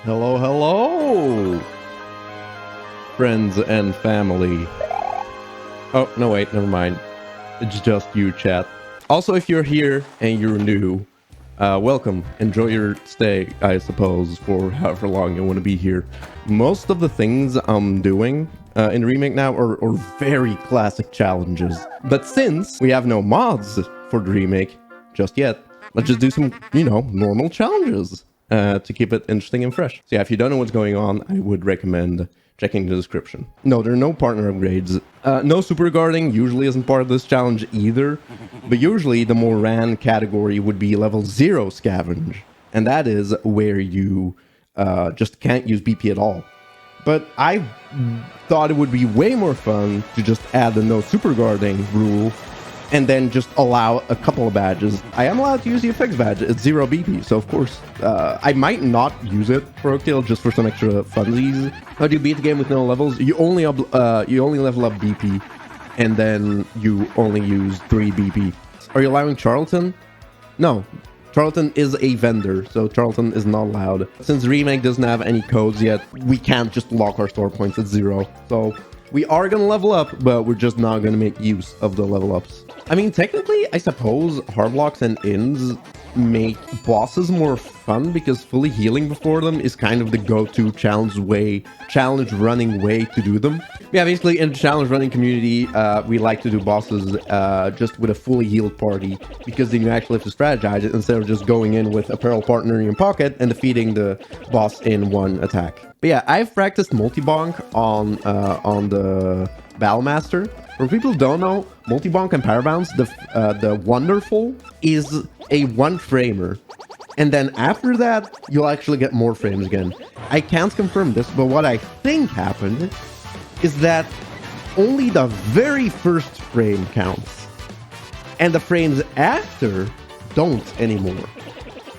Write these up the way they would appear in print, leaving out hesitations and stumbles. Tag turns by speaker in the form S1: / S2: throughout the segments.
S1: Hello, hello, friends and family. Oh, no, wait, never mind. It's just you, chat. Also, if you're here and you're new, welcome. Enjoy your stay, I suppose, for however long you want to be here. Most of the things I'm doing in Remake now are very classic challenges. But since we have no mods for the Remake just yet, let's just do some, normal challenges. To keep it interesting and fresh. So yeah, if you don't know what's going on, I would recommend checking the description. No, there are no partner upgrades. No superguarding usually isn't part of this challenge either. But usually the more ran category would be level 0 Scavenge. And that is where you just can't use BP at all. But I thought it would be way more fun to just add the no superguarding rule and then just allow a couple of badges. I am allowed to use the effects badge. It's 0 BP, so of course, I might not use it for Oaktail just for some extra funsies. How do you beat the game with no levels? You only level up BP, and then you only use 3 BP. Are you allowing Charlton? No. Charlton is a vendor, so Charlton is not allowed. Since Remake doesn't have any codes yet, we can't just lock our store points at 0. So we are going to level up, but we're just not going to make use of the level ups. I mean, technically, I suppose hard blocks and ins make bosses more fun because fully healing before them is kind of the go-to challenge running way to do them. Yeah, basically in the challenge running community, we like to do bosses just with a fully healed party because then you actually have to strategize it instead of just going in with a peril partner in your pocket and defeating the boss in one attack. But yeah, I've practiced multi-bonk on the Battlemaster. For people who don't know, multi-bonk and power bounce, the wonderful is a one framer. And then after that, you'll actually get more frames again. I can't confirm this, but what I think happened is that only the very first frame counts. And the frames after don't anymore.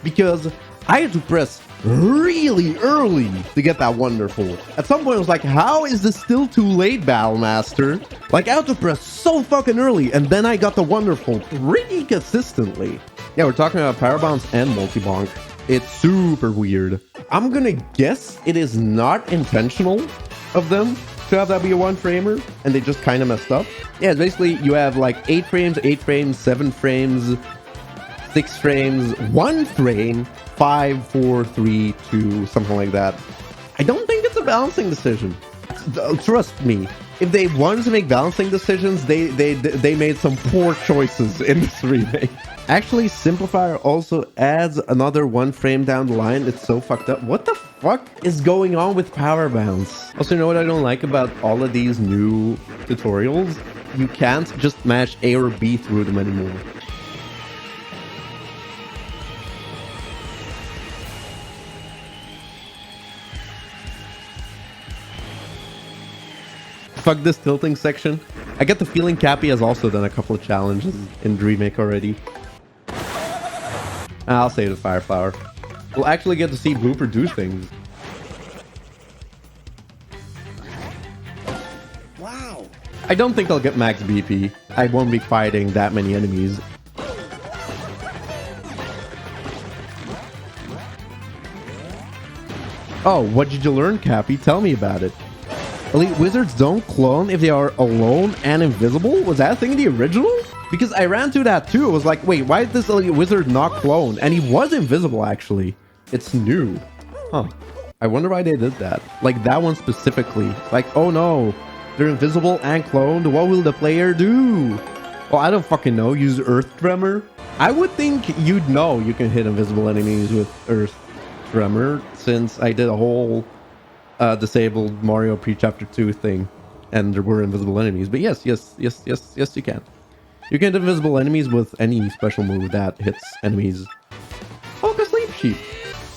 S1: Because I had to press really early to get that wonderful. At some point I was like, how is this still too late, Battlemaster? Like, I had to press so fucking early, and then I got the wonderful pretty consistently. Yeah, we're talking about power bounce and multi-bonk. It's super weird. I'm gonna guess it is not intentional of them to have that be a one framer, and they just kind of messed up. Yeah, basically you have like 8 frames, 7 frames, 6 frames, 1 frame, 5, 4, 3, 2, something like that. I don't think it's a balancing decision. Trust me, if they wanted to make balancing decisions, they made some poor choices in this remake. Actually, Simplifier also adds another 1 frame down the line. It's so fucked up. What the fuck is going on with power bounce? Also, you know what I don't like about all of these new tutorials? You can't just mash A or B through them anymore. Fuck this tilting section. I get the feeling Cappy has also done a couple of challenges in Remake already. I'll save the Fire Flower. We'll actually get to see Blooper do things.
S2: Wow.
S1: I don't think I'll get max BP. I won't be fighting that many enemies. Oh, what did you learn, Cappy? Tell me about it. Elite wizards don't clone if they are alone and invisible? Was that a thing in the original? Because I ran through that too. I was like, wait, why did this elite wizard not clone? And he was invisible, actually. It's new. Huh. I wonder why they did that. Like, that one specifically. Like, oh no, they're invisible and cloned. What will the player do? Well, I don't fucking know. Use Earth Tremor? I would think you'd know you can hit invisible enemies with Earth Tremor, since I did a whole disabled Mario pre-chapter 2 thing and there were invisible enemies. But yes, you can. You can hit invisible enemies with any special move that hits enemies. Oh, look, a sleep sheep.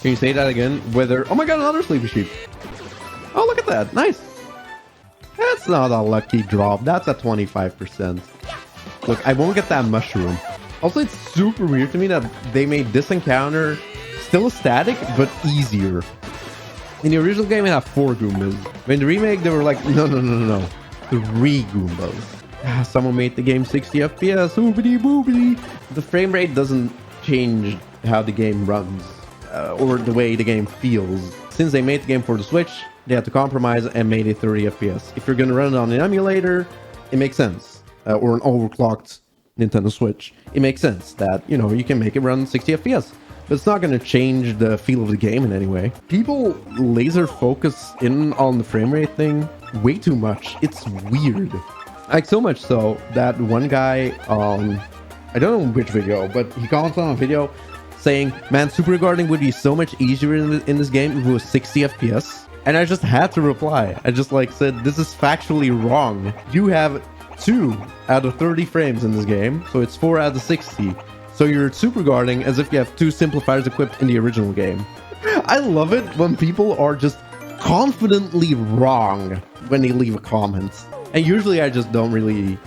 S1: Can you say that again? Whether... Oh my god, another sleepy sheep. Oh, look at that. Nice. That's not a lucky drop. That's a 25%. Look, I won't get that mushroom. Also, it's super weird to me that they made this encounter still static, but easier. In the original game, it had 4 Goombas. But in the remake, they were like, no. 3 Goombas. Someone made the game 60 FPS. Oobity boobity. The frame rate doesn't change how the game runs or the way the game feels. since they made the game for the Switch, they had to compromise and made it 30 FPS. If you're gonna run it on an emulator, it makes sense. Or an overclocked Nintendo Switch. It makes sense that, you know, you can make it run 60 FPS. But it's not gonna change the feel of the game in any way. People laser focus in on the frame rate thing way too much. It's weird. Like, so much so that one guy on, I don't know which video, but he commented on a video saying, man, superguarding would be so much easier in this game if it was 60 FPS. And I just had to reply. I just like said, this is factually wrong. You have 2 out of 30 frames in this game, so it's 4 out of 60. So you're superguarding as if you have 2 simplifiers equipped in the original game. I love it when people are just confidently wrong when they leave a comment. And usually I just don't really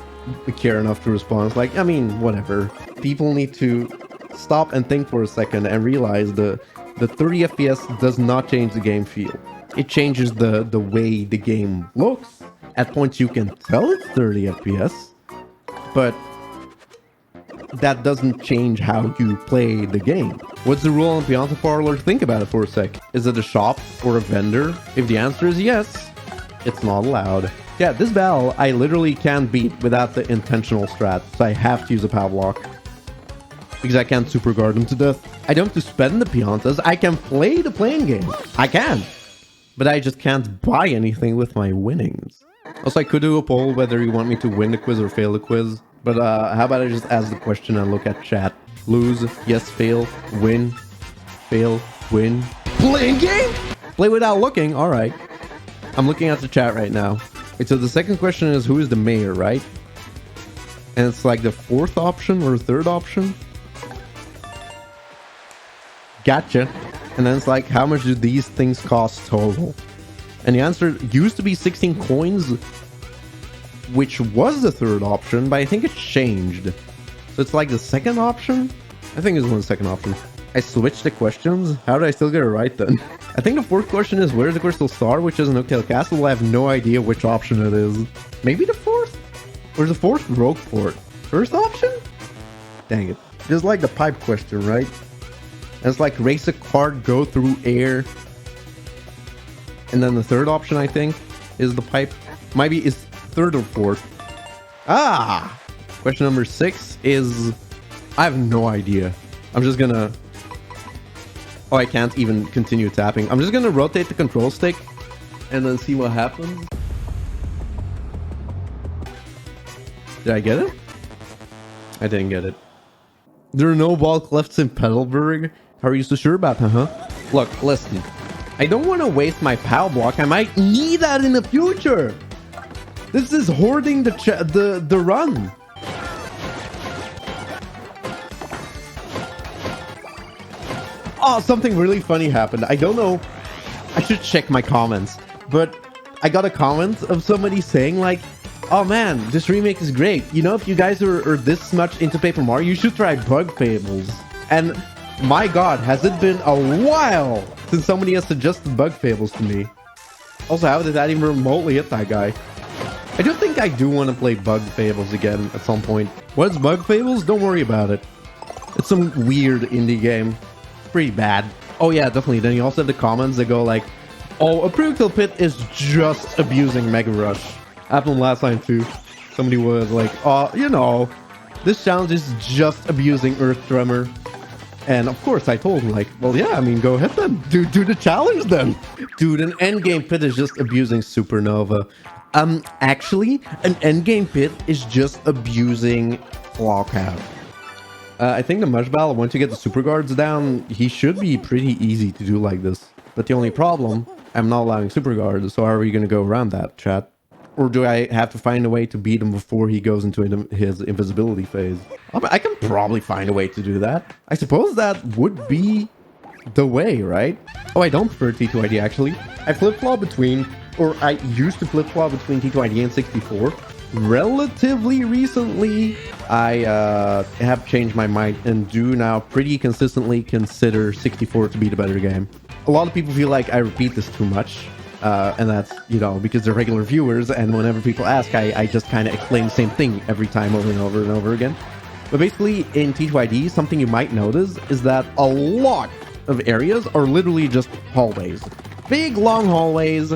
S1: care enough to respond. It's like, I mean, whatever. People need to stop and think for a second and realize the 30 FPS does not change the game feel. It changes the way the game looks. At points you can tell it's 30 FPS, but that doesn't change how you play the game. What's the rule on Beyond Parlor? Think about it for a sec. Is it a shop or a vendor? If the answer is yes, it's not allowed. Yeah, this battle I literally can't beat without the intentional strat, so I have to use a power block. Because I can't superguard them to death. I don't have to spend the Piantas, I can play the playing game. I can. But I just can't buy anything with my winnings. Also, I could do a poll whether you want me to win the quiz or fail the quiz. But how about I just ask the question and look at chat. Lose, yes, fail, win, fail, win. Playing game? Play without looking, alright. I'm looking at the chat right now. Wait, so the second question is who is the mayor, right? And it's like the 4th option or 3rd option? Gotcha. And then it's like, how much do these things cost total? And the answer used to be 16 coins, which was the 3rd option, but I think it changed. So it's like the 2nd option? I think it's one of the 2nd option. I switched the questions? How did I still get it right then? I think the 4th question is where's the Crystal Star, which is an Oaktail Castle. I have no idea which option it is. Maybe the 4th? Or is the 4th Rogue Fort? 1st option? Dang it. Just like the pipe question, right? And it's like race a cart, go through air. And then the 3rd option, I think, is the pipe. Maybe it's 3rd or 4th. Ah! Question number 6 is... I have no idea. I'm just gonna... Oh, I can't even continue tapping. I'm just gonna rotate the control stick and then see what happens. Did I get it? I didn't get it. There are no ball clefts in Petalburg. How are you so sure about that, huh? Look, listen. I don't want to waste my POW block. I might need that in the future. This is hoarding the run. Oh, something really funny happened. I don't know. I should check my comments. But I got a comment of somebody saying like, oh man, this remake is great. You know, if you guys are this much into Paper Mario, you should try Bug Fables. And my god, has it been a while since somebody has suggested Bug Fables to me. Also, how did that even remotely hit that guy? I do think I do want to play Bug Fables again at some point. What is Bug Fables? Don't worry about it. It's some weird indie game. Pretty bad. Oh yeah, definitely. Then you also have the comments that go like, oh, a projectile pit is just abusing Mega Rush. Happened last time too. Somebody was like, oh, you know, this challenge is just abusing Earth Tremor. And of course I told him like, well, yeah, I mean, go ahead then. Do the challenge then. Dude, an endgame pit is just abusing Supernova. Actually, an endgame pit is just abusing Lockout. I think the Mush Battle, once you get the super guards down, he should be pretty easy to do like this. But the only problem, I'm not allowing super guards, so how are we going to go around that, chat? Or do I have to find a way to beat him before he goes into his invisibility phase? I can probably find a way to do that. I suppose that would be the way, right? Oh, I don't prefer TTYD actually. I flip-flop between, or I used to flip-flop between TTYD and 64. Relatively recently, I have changed my mind and do now pretty consistently consider 64 to be the better game. A lot of people feel like I repeat this too much. And that's, you know, because they're regular viewers, and whenever people ask, I just kind of explain the same thing every time over and over and over again. But basically, in TTYD, something you might notice is that a lot of areas are literally just hallways. big long hallways,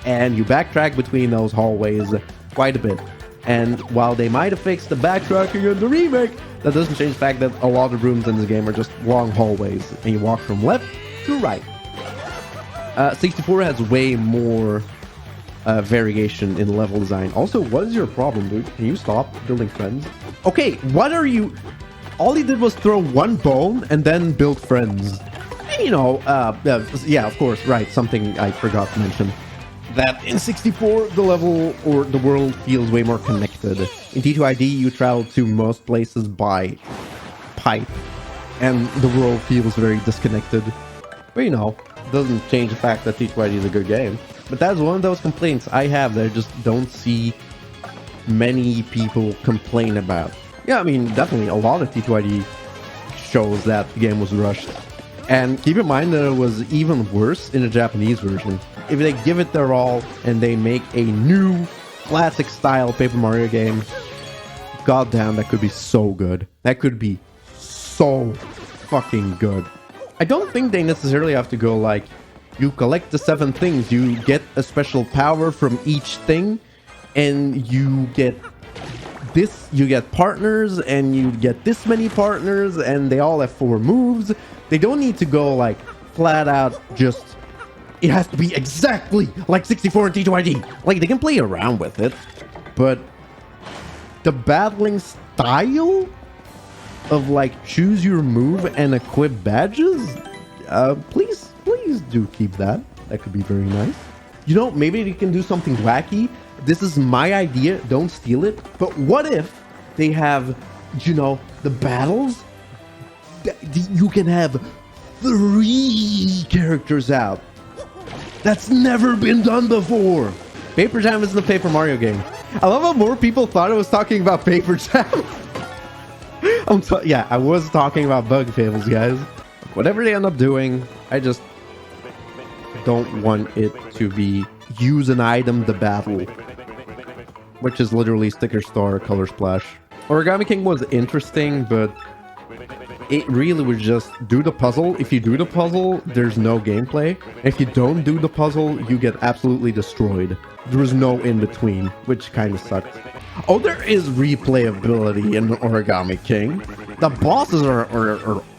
S1: and you backtrack between those hallways quite a bit. And while they might have fixed the backtracking in the remake, that doesn't change the fact that a lot of rooms in this game are just long hallways, and you walk from left to right. 64 has way more variation in level design. Also, what is your problem, dude? Can you stop building friends? Okay, what are you... All he did was throw one bone and then build friends. And, you know, yeah, of course, right, something I forgot to mention. That in 64, the level or the world feels way more connected. In TTYD, you travel to most places by pipe, and the world feels very disconnected. But, you know, doesn't change the fact that TTYD is a good game. But that's one of those complaints I have that I just don't see many people complain about. Yeah, I mean, definitely a lot of TTYD shows that the game was rushed. And keep in mind that it was even worse in the Japanese version. If they give it their all and they make a new classic style Paper Mario game, goddamn, that could be so good. That could be so fucking good. I don't think they necessarily have to go like, you collect the 7 things, you get a special power from each thing, and you get this, you get partners, and you get this many partners, and they all have 4 moves. They don't need to go like flat out just, it has to be exactly like 64 and TTYD. Like, they can play around with it, but the battling style of like choose your move and equip badges, please do keep that. That could be very nice. You know, maybe they can do something wacky. This is my idea, don't steal it. But what if they have, you know, the battles? You can have 3 characters out. That's never been done before. Paper Jam isn't a Paper Mario game. I love how more people thought I was talking about Paper Jam. Yeah, I was talking about Bug Fables, guys. Whatever they end up doing, I just don't want it to be use an item to battle, which is literally Sticker Star, Color Splash. Origami King was interesting, but it really was just do the puzzle. If you do the puzzle, there's no gameplay. If you don't do the puzzle, you get absolutely destroyed. There was no in between, which kind of sucked. Oh, there is replayability in Origami King. The bosses are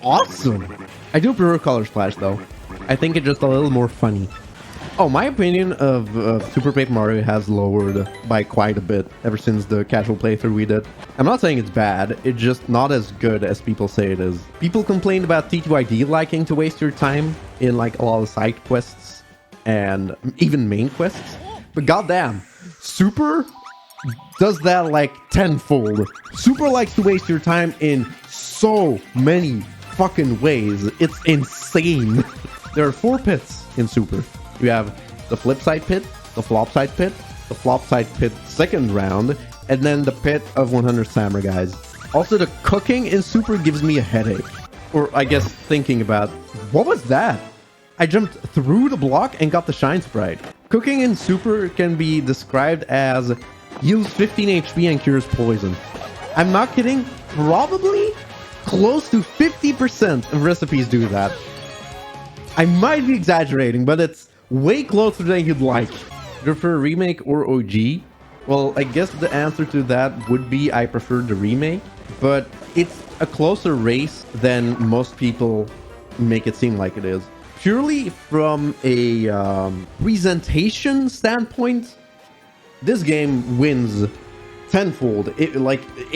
S1: awesome. I do prefer Color Splash though. I think it's just a little more funny. Oh, my opinion of Super Paper Mario has lowered by quite a bit ever since the casual playthrough we did. I'm not saying it's bad, it's just not as good as people say it is. People complained about TTYD liking to waste your time in like a lot of side quests and even main quests. But goddamn, Super does that like tenfold. Super likes to waste your time in so many fucking ways. It's insane. There are 4 pits in Super. You have the flip side pit, the flop side pit, the flop side pit second round, and then the pit of 100 Samurai guys. Also, the cooking in Super gives me a headache. Or I guess thinking about, what was that? I jumped through the block and got the Shine Sprite. Cooking in Super can be described as heals 15 HP and cures poison. I'm not kidding, probably close to 50% of recipes do that. I might be exaggerating, but it's way closer than you'd like. Do you prefer Remake or OG? Well, I guess the answer to that would be I prefer the Remake, but it's a closer race than most people make it seem like it is. Purely from a presentation standpoint, this game wins tenfold. It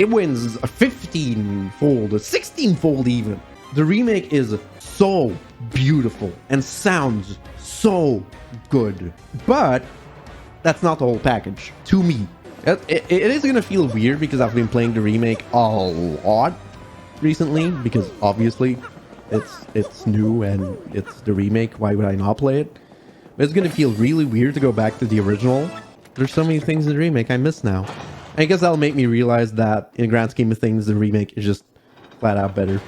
S1: wins a 15-fold, a 16-fold even. The remake is so beautiful and sounds so good, but that's not the whole package to me. It is gonna feel weird because I've been playing the remake a lot recently, because obviously it's new and it's the remake. Why would I not play it? But it's gonna feel really weird to go back to the original. There's so many things in the remake I miss now. I guess that'll make me realize that in the grand scheme of things, the remake is just flat out better.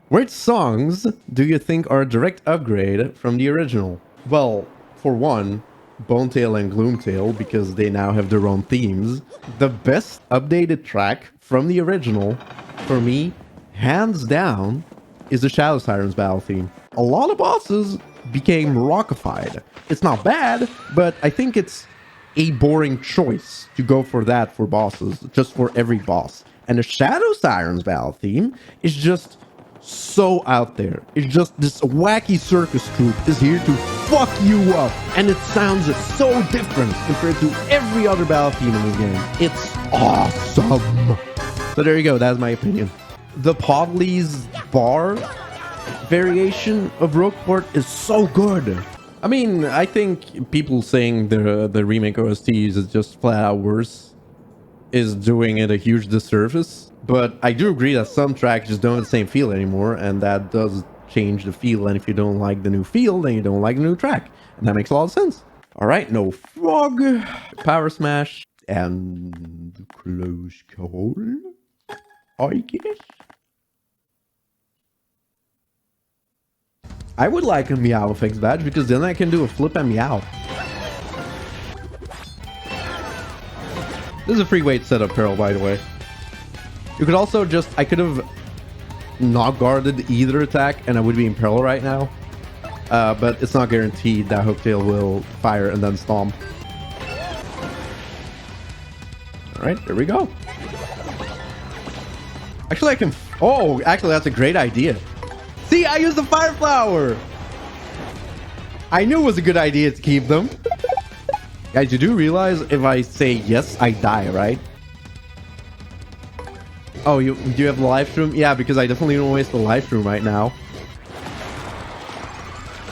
S1: Which songs do you think are a direct upgrade from the original? Well, for one, Bonetail and Gloomtail, because they now have their own themes. The best updated track from the original, for me, hands down, is the Shadow Sirens battle theme. A lot of bosses became rockified. It's not bad, but I think it's a boring choice to go for that for bosses, just for every boss. And the Shadow Sirens battle theme is just so out there. It's just this wacky circus troupe is here to fuck you up. And it sounds so different compared to every other battle theme in the game. It's awesome. So there you go, that's my opinion. The Podley's bar variation of Rogueport is so good. I mean, I think people saying the remake OSTs is just flat out worse is doing it a huge disservice. But I do agree that some tracks just don't have the same feel anymore, and that does change the feel. And if you don't like the new feel, then you don't like the new track. And that makes a lot of sense. All right, no frog, power smash, and close call, I guess. I would like a Meow Effects badge because then I can do a flip and meow. This is a free weight setup, Peril, by the way. You could also just... I could have not guarded either attack and I would be in peril right now. But it's not guaranteed that Hooktail will fire and then stomp. Alright, there we go. Actually, I can... Oh, actually, that's a great idea. See, I used the Fire Flower! I knew it was a good idea to keep them. Guys, you do realize if I say yes, I die, right? Oh, do you have the live stream? Yeah, because I definitely don't waste the live stream right now.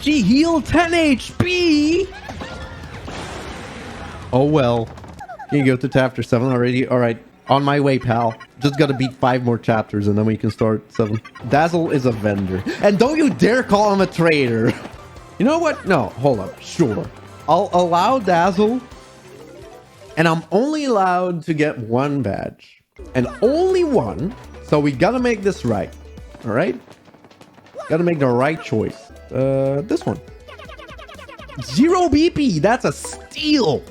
S1: Gee, heal 10 HP! Oh well. Can you go to chapter 7 already? Alright, on my way, pal. Just gotta beat 5 more chapters and then we can start 7. Dazzle is a vendor. And don't you dare call him a traitor! You know what? No, hold up. Sure. I'll allow Dazzle. And I'm only allowed to get 1 badge. And only 1. So we gotta make this right. Alright? Gotta make the right choice. This one. Zero BP! That's a steal!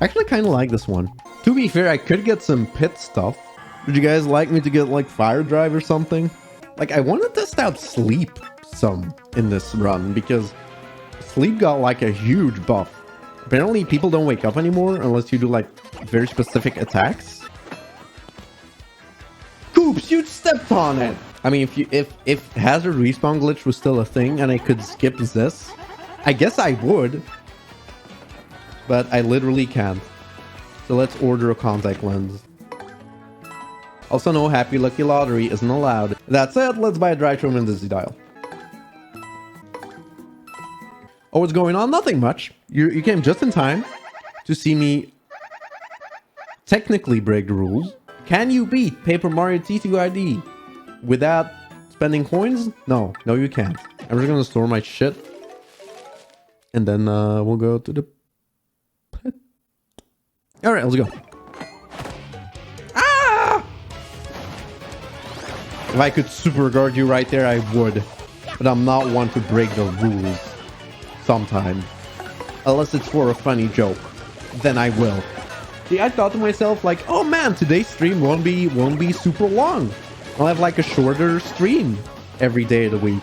S1: Actually, kind of like this one. To be fair, I could get some pit stuff. Would you guys like me to get like Fire Drive or something? Like, I want to test out Sleep some in this run because Sleep got like a huge buff. Apparently, people don't wake up anymore unless you do like very specific attacks. Coops, you stepped on it! I mean, if Hazard Respawn Glitch was still a thing and I could skip this, I guess I would. But I literally can't. So let's order a contact lens. Also, no Happy Lucky Lottery isn't allowed. That said, let's buy a drive-thru and Dizzy Dial. Oh, what's going on? Nothing much. You came just in time to see me technically break the rules. Can you beat Paper Mario TTYD without spending coins? No, you can't. I'm just gonna store my shit. And then we'll go to the pit. Alright, let's go. Ah! If I could super guard you right there, I would. But I'm not one to break the rules. Sometimes. Unless it's for a funny joke. Then I will. See, I thought to myself, like, oh man, today's stream won't be super long. I'll have like a shorter stream every day of the week.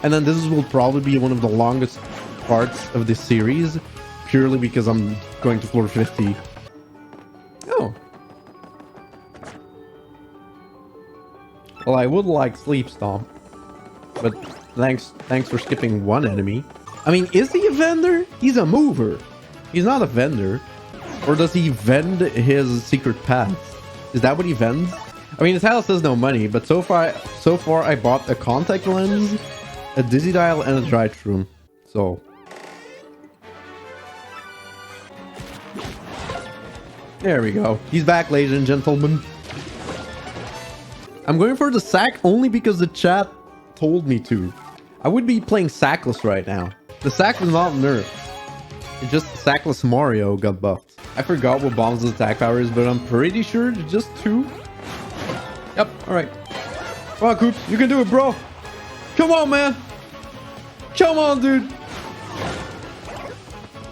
S1: And then this will probably be one of the longest parts of this series. Purely because I'm going to floor 50. Oh. Well, I would like Sleep Stomp. But thanks for skipping 1 enemy. I mean, is he a vendor? He's a mover. He's not a vendor. Or does he vend his secret paths? Is that what he vends? I mean, his house says no money, but so far I bought a contact lens, a Dizzy Dial, and a drive-thru. So there we go. He's back, ladies and gentlemen. I'm going for the sack only because the chat told me to. I would be playing sackless right now. The sack was not nerfed. It's just sackless Mario got buffed. I forgot what Bomb's attack power is, but I'm pretty sure it's just 2. Yep, alright. Come on, Coops. You can do it, bro. Come on, man. Come on, dude.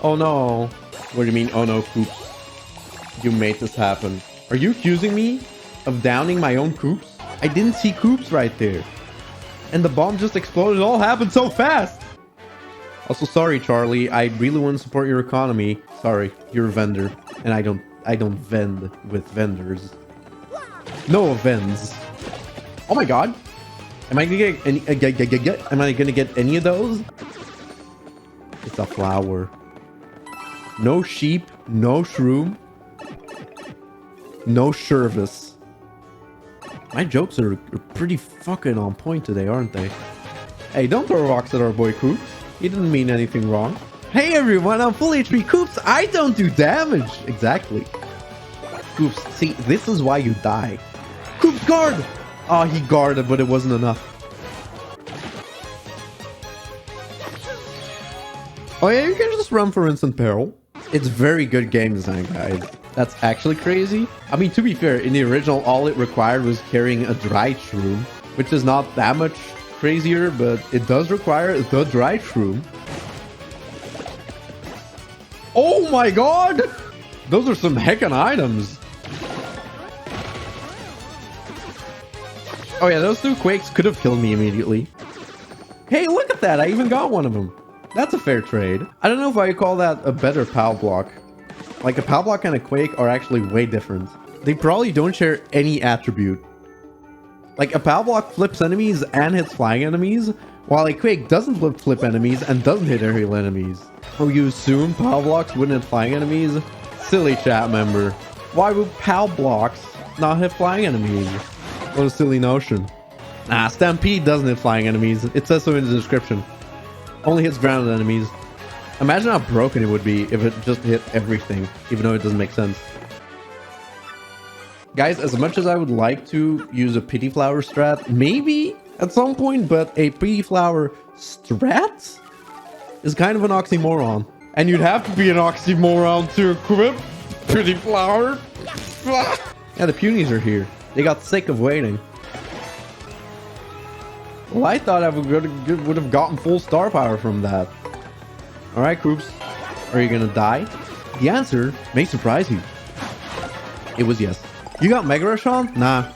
S1: Oh, no. What do you mean, oh, no, Coops? You made this happen. Are you accusing me of downing my own Coops? I didn't see Coops right there. And the bomb just exploded. It all happened so fast. Also, sorry, Charlie. I really want to support your economy. Sorry, you're a vendor. And I don't vend with vendors. No offense. Oh my god. Am I gonna get any? Am I gonna get any of those? It's a flower. No sheep. No shroom. No service. My jokes are pretty fucking on point today, aren't they? Hey, don't throw rocks at our boy Coops. He didn't mean anything wrong. Hey everyone, I'm full HP Coops. I don't do damage. Exactly. Coops, see, this is why you die. Coops, guard! Oh, he guarded, but it wasn't enough. Oh yeah, you can just run for instant peril. It's very good game design, guys. That's actually crazy. I mean, to be fair, in the original, all it required was carrying a dried shroom, which is not that much crazier, but it does require the dried shroom. Oh my god! Those are some heckin' items. Oh yeah, those two quakes could have killed me immediately. Hey, look at that! I even got one of them. That's a fair trade. I don't know if I call that a better POW block. Like, a POW block and a quake are actually way different. They probably don't share any attribute. Like, a POW block flips enemies and hits flying enemies, while a quake doesn't flip enemies and doesn't hit aerial enemies. Oh, you assume POW blocks wouldn't hit flying enemies? Silly chat member. Why would POW blocks not hit flying enemies? What a silly notion. Nah, Stampede doesn't hit flying enemies. It says so in the description. Only hits grounded enemies. Imagine how broken it would be if it just hit everything, even though it doesn't make sense. Guys, as much as I would like to use a pity flower strat, maybe at some point, but a pity flower strat is kind of an oxymoron. And you'd have to be an oxymoron to equip pity flower. Yeah, the punies are here. They got sick of waiting. Well, I thought I would have gotten full star power from that. Alright, Coops. Are you gonna die? The answer may surprise you. It was yes. You got Mega Rush on? Nah.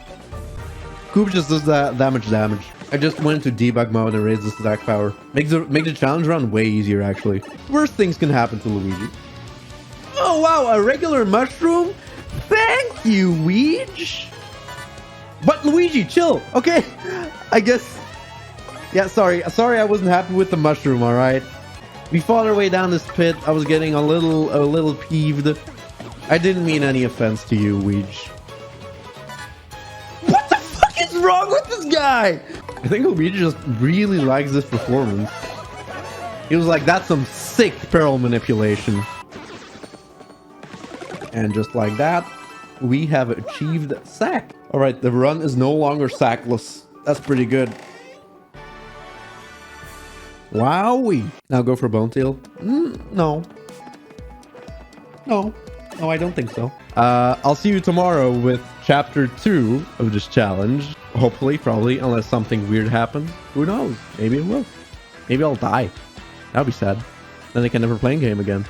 S1: Coops just does that much damage. I just went into debug mode and raised the stack power. Make the challenge run way easier, actually. Worst things can happen to Luigi. Oh wow, a regular mushroom? Thank you, Weege! But Luigi, chill, okay? I guess... Yeah, sorry I wasn't happy with the mushroom, alright? We fought our way down this pit. I was getting a little peeved. I didn't mean any offense to you, Weege. What the fuck is wrong with this guy? I think Luigi just really likes this performance. He was like, that's some sick peril manipulation. And just like that, we have achieved sack. Alright, the run is no longer sackless. That's pretty good. Wowee. Now go for Bone Tail? No. No, I don't think so. I'll see you tomorrow with chapter 2 of this challenge. Hopefully, probably, unless something weird happens. Who knows? Maybe it will. Maybe I'll die. That'd be sad. Then I can never play a game again.